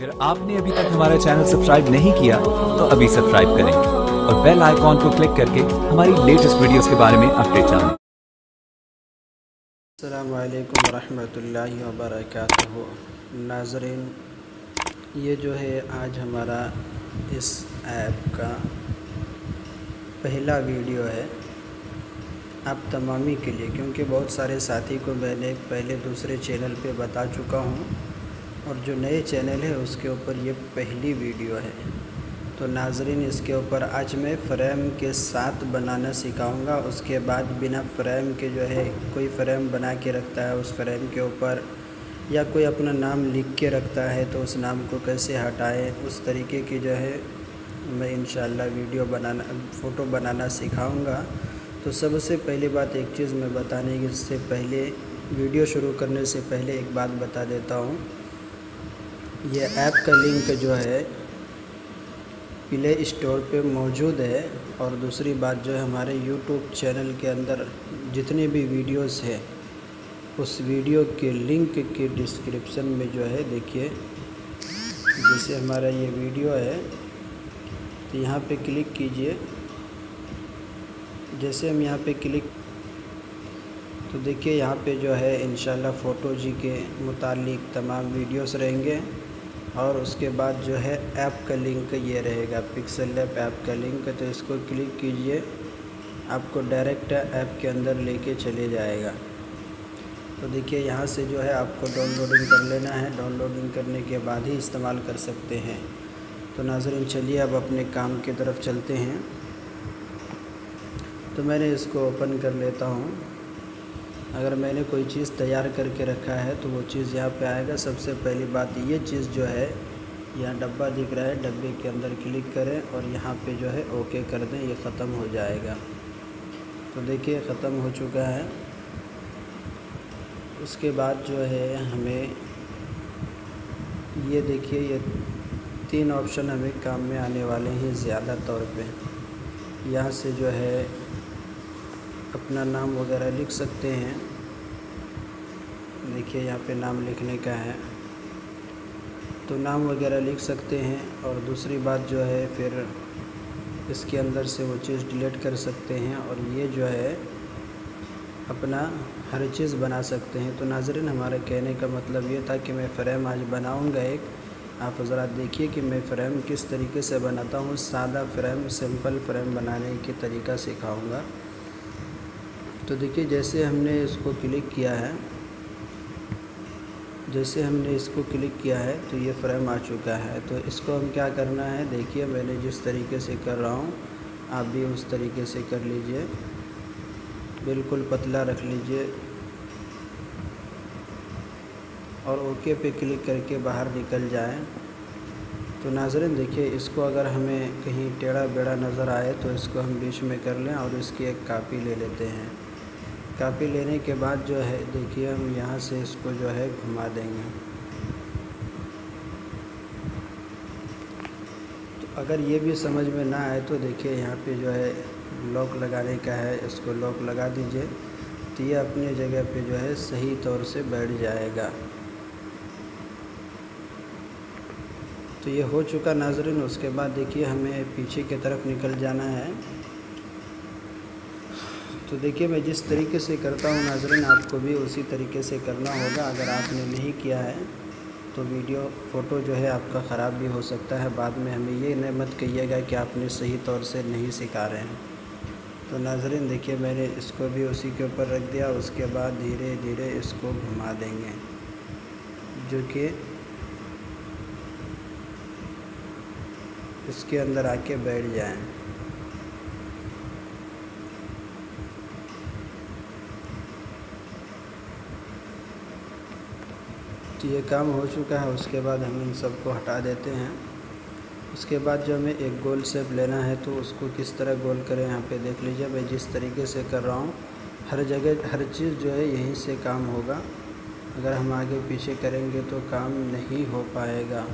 अगर आपने अभी तक हमारा चैनल सब्सक्राइब नहीं किया तो अभी सब्सक्राइब करें और बेल आइकॉन को क्लिक करके हमारी लेटेस्ट वीडियोस के बारे में अपडेट जानें। अस्सलामु अलैकुम वरहमतुल्लाहि वबरकातुहू। नाज़रीन, ये जो है आज हमारा इस ऐप का पहला वीडियो है आप तमामी के लिए, क्योंकि बहुत सारे साथी को मैंने पहले दूसरे चैनल पे बता चुका हूँ और जो नए चैनल है उसके ऊपर ये पहली वीडियो है। तो नाज़रीन, इसके ऊपर आज मैं फ्रेम के साथ बनाना सिखाऊंगा। उसके बाद बिना फ्रेम के जो है कोई फ्रेम बना के रखता है, उस फ्रेम के ऊपर या कोई अपना नाम लिख के रखता है तो उस नाम को कैसे हटाए, उस तरीके की जो है मैं इंशाल्लाह वीडियो बनाना फ़ोटो बनाना सिखाऊंगा। तो सबसे पहली बात, एक चीज़ मैं बताने से पहले, वीडियो शुरू करने से पहले एक बात बता देता हूँ। ये ऐप का लिंक जो है प्ले स्टोर पे मौजूद है, और दूसरी बात जो है हमारे यूट्यूब चैनल के अंदर जितने भी वीडियोस हैं उस वीडियो के लिंक के डिस्क्रिप्शन में जो है देखिए, जैसे हमारा ये वीडियो है तो यहाँ पे क्लिक कीजिए। जैसे हम यहाँ पे क्लिक तो देखिए यहाँ पे जो है इंशाल्लाह फ़ोटो जी के मुतालिक तमाम वीडियोस रहेंगे, और उसके बाद जो है ऐप का लिंक ये रहेगा, पिक्सल लैब ऐप का लिंक। तो इसको क्लिक कीजिए, आपको डायरेक्ट ऐप के अंदर लेके चले जाएगा। तो देखिए यहाँ से जो है आपको डाउनलोडिंग कर लेना है, डाउनलोडिंग करने के बाद ही इस्तेमाल कर सकते हैं। तो नाज़रीन, चलिए अब अपने काम की तरफ चलते हैं। तो मैंने इसको ओपन कर लेता हूँ। अगर मैंने कोई चीज़ तैयार करके रखा है तो वो चीज़ यहाँ पे आएगा। सबसे पहली बात, ये चीज़ जो है यहाँ डब्बा दिख रहा है, डब्बे के अंदर क्लिक करें और यहाँ पे जो है ओके कर दें, ये ख़त्म हो जाएगा। तो देखिए ख़त्म हो चुका है। उसके बाद जो है हमें ये देखिए, ये 3 ऑप्शन हमें काम में आने वाले हैं ज़्यादा तौर पे। यहाँ से जो है अपना नाम वगैरह लिख सकते हैं। देखिए यहाँ पे नाम लिखने का है तो नाम वगैरह लिख सकते हैं। और दूसरी बात जो है फिर इसके अंदर से वो चीज़ डिलीट कर सकते हैं, और ये जो है अपना हर चीज़ बना सकते हैं। तो नाज़रीन, हमारे कहने का मतलब ये था कि मैं फ़्रेम आज बनाऊंगा एक। आप ज़रा देखिए कि मैं फ़्रेम किस तरीके से बनाता हूँ। सादा फ़्रेम, सिंपल फ़्रेम बनाने की तरीका सिखाऊंगा। तो देखिए जैसे हमने इसको क्लिक किया है, तो ये फ़्रेम आ चुका है। तो इसको हम क्या करना है, देखिए मैंने जिस तरीके से कर रहा हूँ आप भी उस तरीके से कर लीजिए, बिल्कुल पतला रख लीजिए और ओके पे क्लिक करके बाहर निकल जाए। तो नाज़रीन देखिए, इसको अगर हमें कहीं टेढ़ा बेढ़ा नज़र आए तो इसको हम बीच में कर लें और इसकी एक कॉपी ले लेते हैं। कॉपी लेने के बाद जो है देखिए हम यहाँ से इसको जो है घुमा देंगे। तो अगर ये भी समझ में ना आए तो देखिए यहाँ पे जो है लॉक लगाने का है, इसको लॉक लगा दीजिए तो ये अपनी जगह पे जो है सही तौर से बैठ जाएगा। तो ये हो चुका नाज़रीन। उसके बाद देखिए हमें पीछे की तरफ निकल जाना है। तो देखिए मैं जिस तरीके से करता हूँ नाज़रीन, आपको भी उसी तरीके से करना होगा। अगर आपने नहीं किया है तो वीडियो फ़ोटो जो है आपका ख़राब भी हो सकता है। बाद में हमें ये न मत कहिएगा कि आपने सही तौर से नहीं सिखा रहे हैं। तो नाज़रीन देखिए मैंने इसको भी उसी के ऊपर रख दिया। उसके बाद धीरे धीरे इसको घुमा देंगे जो कि इसके अंदर आके बैठ जाएं। तो ये काम हो चुका है। उसके बाद हम इन सबको हटा देते हैं। उसके बाद जो हमें एक गोल शेप लेना है तो उसको किस तरह गोल करें, यहाँ पे देख लीजिए मैं जिस तरीके से कर रहा हूँ। हर जगह हर चीज़ जो है यहीं से काम होगा। अगर हम आगे पीछे करेंगे तो काम नहीं हो पाएगा।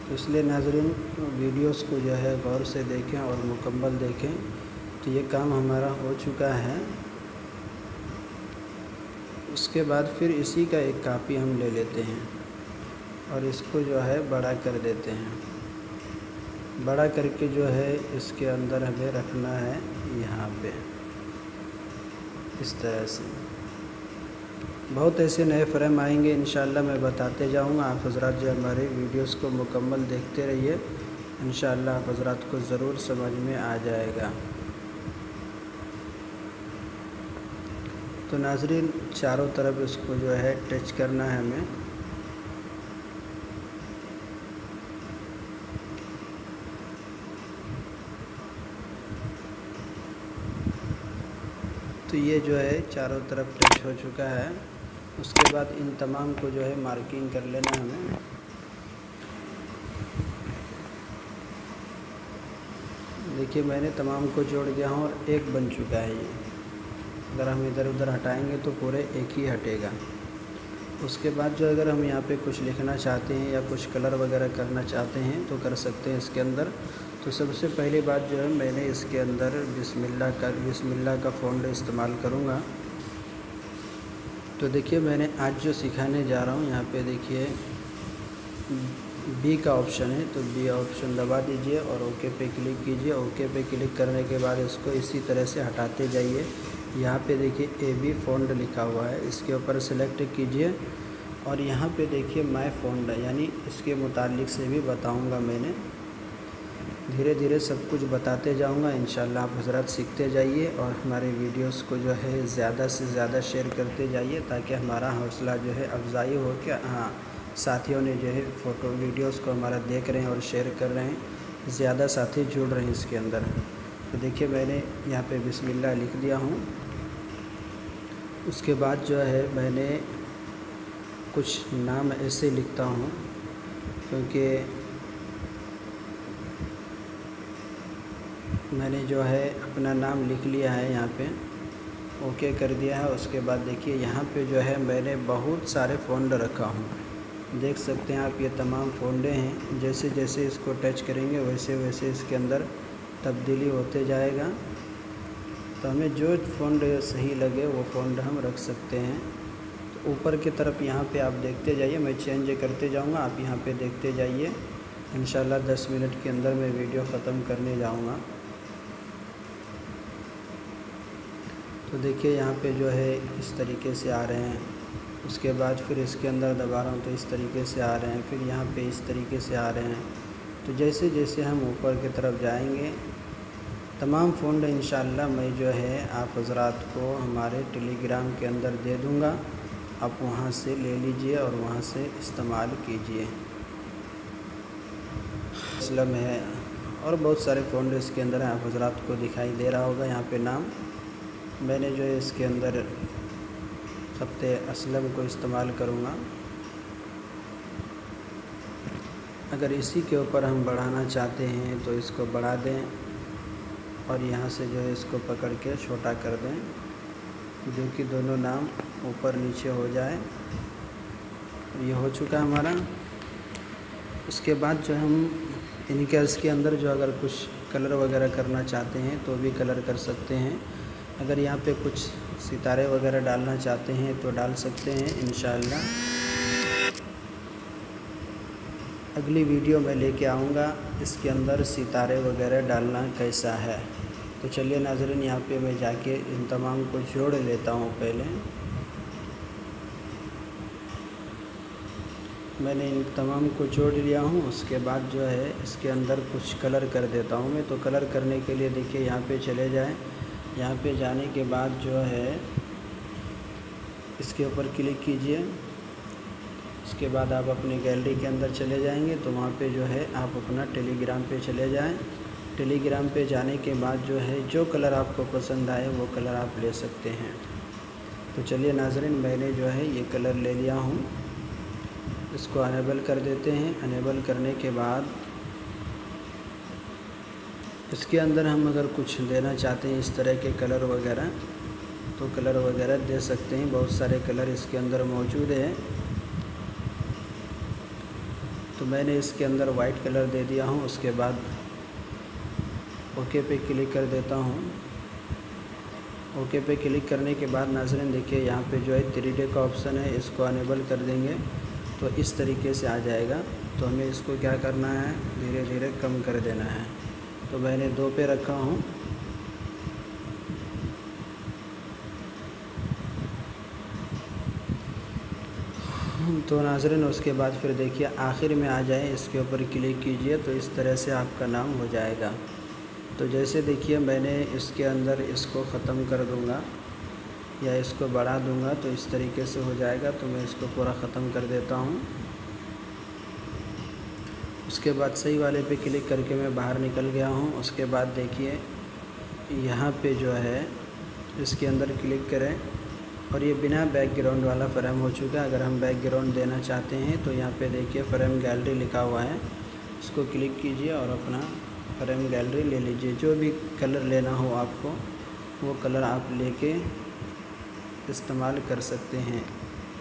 तो इसलिए नाज़रीन वीडियोस को जो है गौर से देखें और मुकम्मल देखें। तो ये काम हमारा हो चुका है। उसके बाद फिर इसी का एक कॉपी हम ले लेते हैं और इसको जो है बड़ा कर देते हैं। बड़ा करके जो है इसके अंदर हमें रखना है यहाँ पे इस तरह से। बहुत ऐसे नए फ्रेम आएंगे इंशाल्लाह, मैं बताते जाऊँगा। आप हज़रात जो हमारे वीडियोस को मुकम्मल देखते रहिए, इंशाल्लाह आप हज़रात को ज़रूर समझ में आ जाएगा। तो नाज़रीन, चारों तरफ इसको जो है टच करना है हमें। तो ये जो है चारों तरफ टच हो चुका है। उसके बाद इन तमाम को जो है मार्किंग कर लेना हमें। देखिए मैंने तमाम को जोड़ दिया हूँ और एक बन चुका है ये। अगर हम इधर उधर हटाएंगे तो पूरे एक ही हटेगा। उसके बाद जो अगर हम यहाँ पे कुछ लिखना चाहते हैं या कुछ कलर वगैरह करना चाहते हैं तो कर सकते हैं इसके अंदर। तो सबसे पहली बात जो है मैंने इसके अंदर बिस्मिल्लाह का फ़ॉन्ट इस्तेमाल करूँगा। तो देखिए मैंने आज जो सिखाने जा रहा हूँ, यहाँ पे देखिए बी का ऑप्शन है, तो बी ऑप्शन दबा दीजिए और ओके पे क्लिक कीजिए। ओके पे क्लिक करने के बाद इसको इसी तरह से हटाते जाइए। यहाँ पे देखिए AB फ़ॉन्ट लिखा हुआ है, इसके ऊपर सेलेक्ट कीजिए और यहाँ पे देखिए माय फ़ॉन्ट, यानी इसके मुतालिक से भी बताऊँगा। मैंने धीरे धीरे सब कुछ बताते जाऊँगा। इंशाल्लाह आप हज़रात सीखते जाइए और हमारे वीडियोस को जो है ज़्यादा से ज़्यादा शेयर करते जाइए, ताकि हमारा हौसला जो है अफजाई हो के साथियों ने जो है फ़ोटो वीडियोस को हमारा देख रहे हैं और शेयर कर रहे हैं, ज़्यादा साथी जुड़ रहे हैं इसके अंदर। तो देखिए मैंने यहाँ पे बिस्मिल्लाह लिख दिया हूँ। उसके बाद जो है मैंने कुछ नाम ऐसे लिखता हूँ, क्योंकि मैंने जो है अपना नाम लिख लिया है, यहाँ पे ओके कर दिया है। उसके बाद देखिए यहाँ पे जो है मैंने बहुत सारे फ़ॉन्ट रखा हूँ, देख सकते हैं आप। ये तमाम फ़ॉन्टें हैं, जैसे जैसे इसको टच करेंगे वैसे वैसे इसके अंदर तब्दीली होते जाएगा। तो हमें जो फ़ॉन्ट सही लगे वो फ़ॉन्ट हम रख सकते हैं। तो ऊपर की तरफ यहाँ पे आप देखते जाइए, मैं चेंज करते जाऊँगा, आप यहाँ पे देखते जाइए। इंशाल्लाह 10 मिनट के अंदर मैं वीडियो ख़त्म करने जाऊँगा। तो देखिए यहाँ पे जो है इस तरीके से आ रहे हैं। उसके बाद फिर इसके अंदर दबा रहा हूँ तो इस तरीके से आ रहे हैं, फिर यहाँ पे इस तरीके से आ रहे हैं। तो जैसे जैसे हम ऊपर की तरफ जाएंगे, तमाम फ़ॉन्ट इंशाल्लाह मैं जो है आप हज़रात को हमारे टेलीग्राम के अंदर दे दूँगा। आप वहाँ से ले लीजिए और वहाँ से इस्तेमाल कीजिए। असलम है और बहुत सारे फ़ॉन्ट इसके अंदर हैं, आप हज़रात को दिखाई दे रहा होगा यहाँ पे नाम। मैंने जो है इसके अंदर ख़त्ते असलम को इस्तेमाल करूँगा। अगर इसी के ऊपर हम बढ़ाना चाहते हैं तो इसको बढ़ा दें और यहाँ से जो है इसको पकड़ के छोटा कर दें, जो कि दोनों नाम ऊपर नीचे हो जाए। ये हो चुका हमारा। उसके बाद जो हम इनके इसके अंदर जो अगर कुछ कलर वगैरह करना चाहते हैं तो भी कलर कर सकते हैं। अगर यहाँ पे कुछ सितारे वगैरह डालना चाहते हैं तो डाल सकते हैं। इंशाअल्लाह अगली वीडियो में लेके आऊँगा इसके अंदर सितारे वगैरह डालना कैसा है। तो चलिए नाज़रीन, यहाँ पे मैं जाके इन तमाम को जोड़ लेता हूँ। पहले मैंने इन तमाम को जोड़ लिया हूँ। उसके बाद जो है इसके अंदर कुछ कलर कर देता हूँ मैं। तो कलर करने के लिए देखिए यहाँ पे चले जाएं। यहाँ पे जाने के बाद जो है इसके ऊपर क्लिक कीजिए। उसके बाद आप अपनी गैलरी के अंदर चले जाएंगे, तो वहाँ पे जो है आप अपना टेलीग्राम पे चले जाएं। टेलीग्राम पे जाने के बाद जो है जो कलर आपको पसंद आए वो कलर आप ले सकते हैं। तो चलिए नाज़रीन, मैंने जो है ये कलर ले लिया हूँ। इसको अनेबल कर देते हैं। अनेबल करने के बाद इसके अंदर हम अगर कुछ देना चाहते हैं इस तरह के कलर वगैरह, तो कलर वगैरह दे सकते हैं। बहुत सारे कलर इसके अंदर मौजूद हैं। तो मैंने इसके अंदर वाइट कलर दे दिया हूँ। उसके बाद ओके पे क्लिक कर देता हूँ। ओके पे क्लिक करने के बाद नाज़रीन देखिए यहाँ पे जो है 3D का ऑप्शन है, इसको अनेबल कर देंगे। तो इस तरीके से आ जाएगा। तो हमें इसको क्या करना है, धीरे धीरे कम कर देना है। तो मैंने 2 पे रखा हूँ। तो नाज़रीन उसके बाद फिर देखिए आखिर में आ जाए, इसके ऊपर क्लिक कीजिए तो इस तरह से आपका नाम हो जाएगा। तो जैसे देखिए मैंने इसके अंदर इसको ख़त्म कर दूँगा या इसको बढ़ा दूँगा तो इस तरीके से हो जाएगा। तो मैं इसको पूरा ख़त्म कर देता हूँ। उसके बाद सही वाले पे क्लिक करके मैं बाहर निकल गया हूँ। उसके बाद देखिए यहाँ पे जो है इसके अंदर क्लिक करें और ये बिना बैकग्राउंड वाला फ्रेम हो चुका है। अगर हम बैकग्राउंड देना चाहते हैं तो यहाँ पे देखिए फ्रेम गैलरी लिखा हुआ है, इसको क्लिक कीजिए और अपना फ्रेम गैलरी ले लीजिए। जो भी कलर लेना हो आपको वो कलर आप लेके इस्तेमाल कर सकते हैं।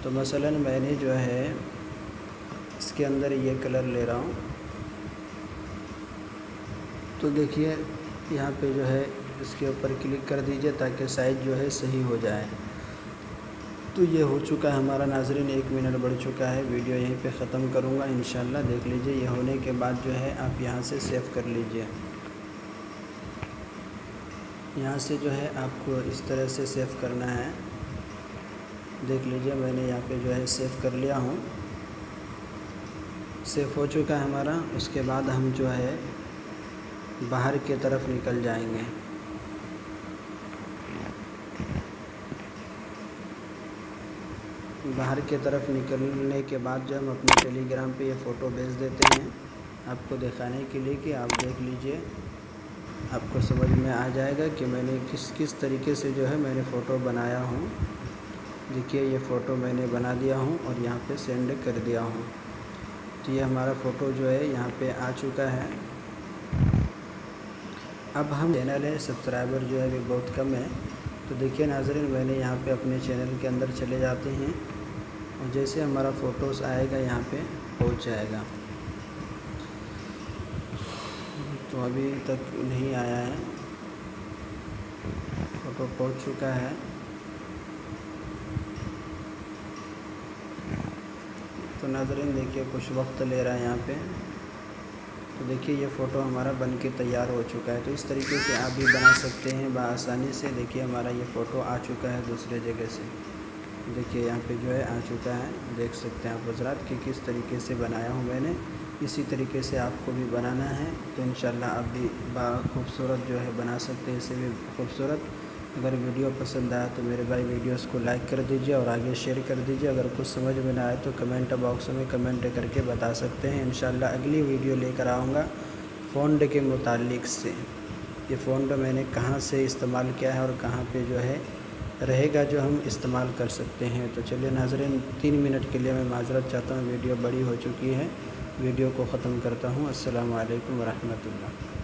तो मसलन मैंने जो है इसके अंदर ये कलर ले रहा हूँ। तो देखिए यहाँ पे जो है इसके ऊपर क्लिक कर दीजिए ताकि साइज़ जो है सही हो जाए। तो ये हो चुका है हमारा नाज़रीन, 1 मिनट बढ़ चुका है। वीडियो यहीं पे ख़त्म करूँगा इंशाल्लाह। देख लीजिए ये होने के बाद जो है आप यहाँ से सेव कर लीजिए। यहाँ से जो है आपको इस तरह से सेव करना है। देख लीजिए मैंने यहाँ पे जो है सेव कर लिया हूँ। सेव हो चुका है हमारा। उसके बाद हम जो है बाहर की तरफ निकल जाएंगे। बाहर की तरफ निकलने के बाद जो हम अपने टेलीग्राम पे ये फ़ोटो भेज देते हैं आपको दिखाने के लिए कि आप देख लीजिए, आपको समझ में आ जाएगा कि मैंने किस तरीके से जो है मैंने फ़ोटो बनाया हूँ। देखिए ये फ़ोटो मैंने बना दिया हूँ और यहाँ पे सेंड कर दिया हूँ। तो ये हमारा फ़ोटो जो है यहाँ पे आ चुका है। अब हम चैनल है सब्सक्राइबर जो है अभी बहुत कम है। तो देखिए नाज़रीन मैंने यहाँ पे अपने चैनल के अंदर चले जाते हैं और जैसे हमारा फ़ोटोज़ आएगा यहाँ पे पहुँच जाएगा। तो अभी तक नहीं आया है, फ़ोटो पहुँच चुका है। तो नाज़रीन देखिए कुछ वक्त ले रहा है यहाँ पे। तो देखिए ये फ़ोटो हमारा बन के तैयार हो चुका है। तो इस तरीके से आप भी बना सकते हैं बआसानी से। देखिए हमारा ये फ़ोटो आ चुका है दूसरे जगह से। देखिए यहाँ पे जो है आ चुका है, देख सकते हैं आप हज़रात कि किस तरीके से बनाया हूँ मैंने। इसी तरीके से आपको भी बनाना है तो इंशाल्लाह आप भी खूबसूरत जो है बना सकते हैं, इससे भी खूबसूरत। अगर वीडियो पसंद आया तो मेरे भाई वीडियोस को लाइक कर दीजिए और आगे शेयर कर दीजिए। अगर कुछ समझ में ना आए तो कमेंट बॉक्स में कमेंट करके बता सकते हैं। इंशाल्लाह अगली वीडियो लेकर आऊँगा फ़ॉन्ट के मुतालिक से। ये फ़ॉन्ट मैंने कहाँ से इस्तेमाल किया है और कहाँ पे जो है रहेगा जो हम इस्तेमाल कर सकते हैं। तो चलिए नाज़रीन 3 मिनट के लिए मैं माज़रत चाहता हूँ, वीडियो बड़ी हो चुकी है। वीडियो को ख़त्म करता हूँ। अस्सलामु अलैकुम व रहमतुल्लाह।